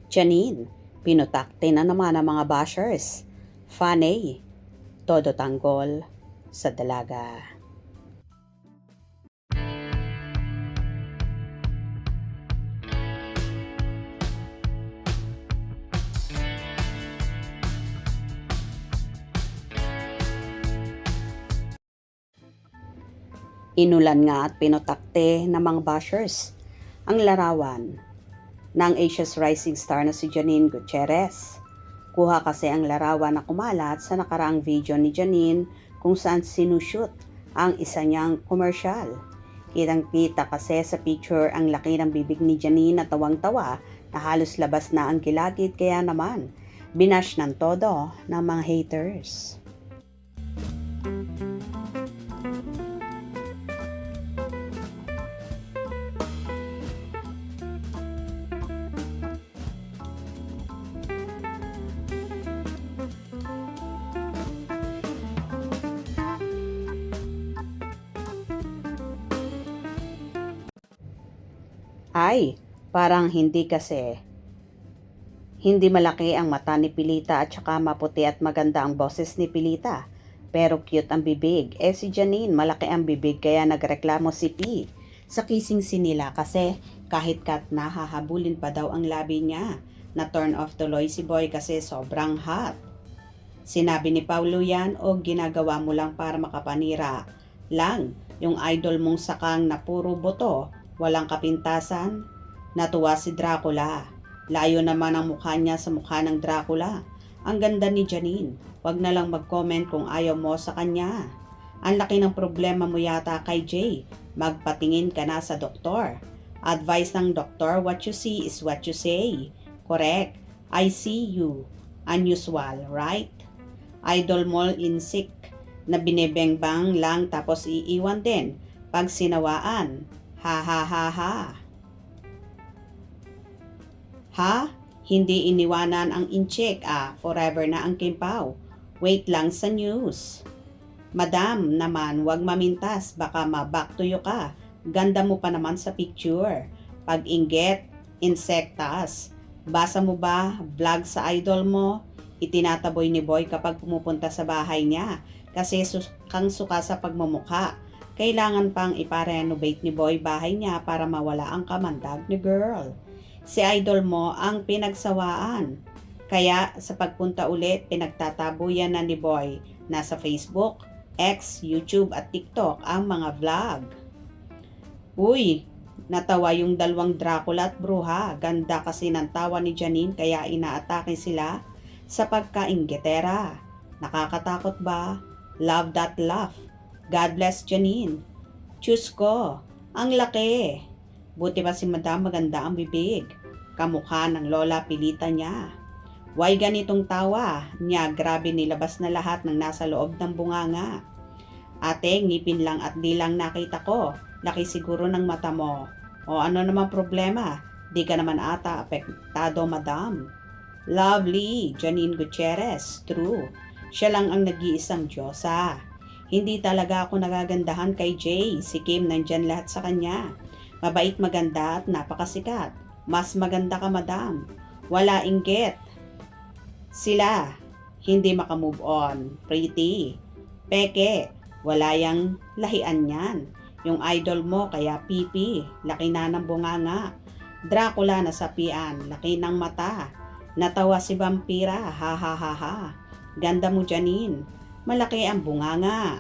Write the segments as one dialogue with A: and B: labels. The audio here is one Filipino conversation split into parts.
A: Janine, pinutakte na naman ang mga bashers. Fanny, todo tanggol sa dalaga. Inulan nga at pinutakte ng mga bashers ang larawan ng Asia's rising star na si Janine Gutierrez. Kuha kasi ang larawan na kumalat sa nakaraang video ni Janine kung saan sinushoot ang isa niyang komersyal. Kitang-kita kasi sa picture ang laki ng bibig ni Janine na tawang-tawa na halos labas na ang gilagid, kaya naman binash ng todo ng mga haters. Ay, parang hindi kasi. Hindi malaki ang mata ni Pilita at saka maputi at maganda ang boses ni Pilita. Pero cute ang bibig. Si Janine, malaki ang bibig kaya nagreklamo si P sa kissing scene nila kasi kahit kat nahahabulin pa daw ang labi niya. Na turn off tuloy si Boy kasi sobrang hot. Sinabi ni Paulo yan o ginagawa mo lang para makapanira lang yung idol mong sakang na puro buto, walang kapintasan? Natuwa si Dracula. Layo naman ang mukha niya sa mukha ng Dracula. Ang ganda ni Janine. Huwag na lang mag-comment kung ayaw mo sa kanya. Ang laki ng problema mo yata kay Jay. Magpatingin ka na sa doktor. Advice ng doktor, what you see is what you say. Correct. I see you. Unusual, right? Idol mo insik na binebengbang lang tapos iiwan din pag sinawaan. Ha ha ha ha. Ha? Hindi iniwanan ang incheck forever na ang kimpaw. Wait lang sa news. Madam naman, wag mamintas, baka ma-back to you ka. Ganda mo pa naman sa picture. Pag-inggit, insektas. Basa mo ba vlog sa idol mo? Itinataboy ni Boy kapag pumupunta sa bahay niya kasi kang suka sa pagmumukha. Kailangan pang ipa-renovate ni Boy bahay niya para mawala ang kamandag ni girl. Si idol mo ang pinagsawaan. Kaya sa pagpunta ulit, pinagtatabuyan na ni Boy. Nasa Facebook, X, YouTube at TikTok ang mga vlog. Uy, natawa yung dalawang Dracula at Bruha. Ganda kasi ng tawa ni Janine kaya inaatake sila sa pagkainggitera. Nakakatakot ba? Love that laugh. God bless Janine. Diyos ko, ang laki. Buti pa si Madam maganda ang bibig. Kamukha ng lola Pilita niya. Why ganitong tawa niya? Grabe, nilabas na lahat ng nasa loob ng bunganga. Ate, ngipin lang at di lang nakita ko. Laki siguro ng mata mo. O ano naman problema? Di ka naman ata apektado, Madam. Lovely, Janine Gutierrez. True. Siya lang ang nag-iisang Diyosa. Hindi talaga ako nagagandahan kay Jay. Si Kim nandyan lahat sa kanya. Mabait, maganda at napakasikat. Mas maganda ka, Madam. Wala inggit. Sila, hindi makamove on. Pretty. Peke, wala yang lahian yan. Yung idol mo, kaya pipi. Laki na ng bunganga. Dracula na sapian. Laki ng mata. Natawa si Vampira. Ha ha ha ha. Ganda mo, Janine. Malaki ang bunganga.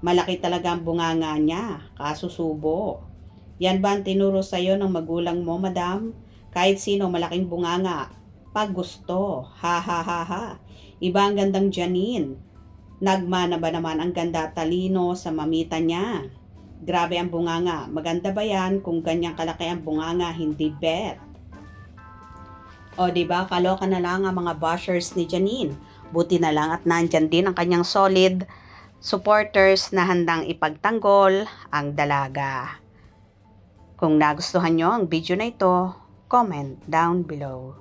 A: Malaki talaga ang bunganga niya. Kasusubo. Yan ba ang tinuro sa'yo ng magulang mo, Madam? Kahit sino malaking bunganga. Pag gusto. Ha ha ha ha. Iba ang gandang Janine. Nagmana ba naman ang ganda talino sa mamita niya? Grabe ang bunganga. Maganda ba yan kung ganyang kalaki ang bunganga, hindi bet? O diba, kaloka na lang ang mga bashers ni Janine. Buti na lang at nandyan din ang kanyang solid supporters na handang ipagtanggol ang dalaga. Kung nagustuhan nyo ang video na ito, comment down below.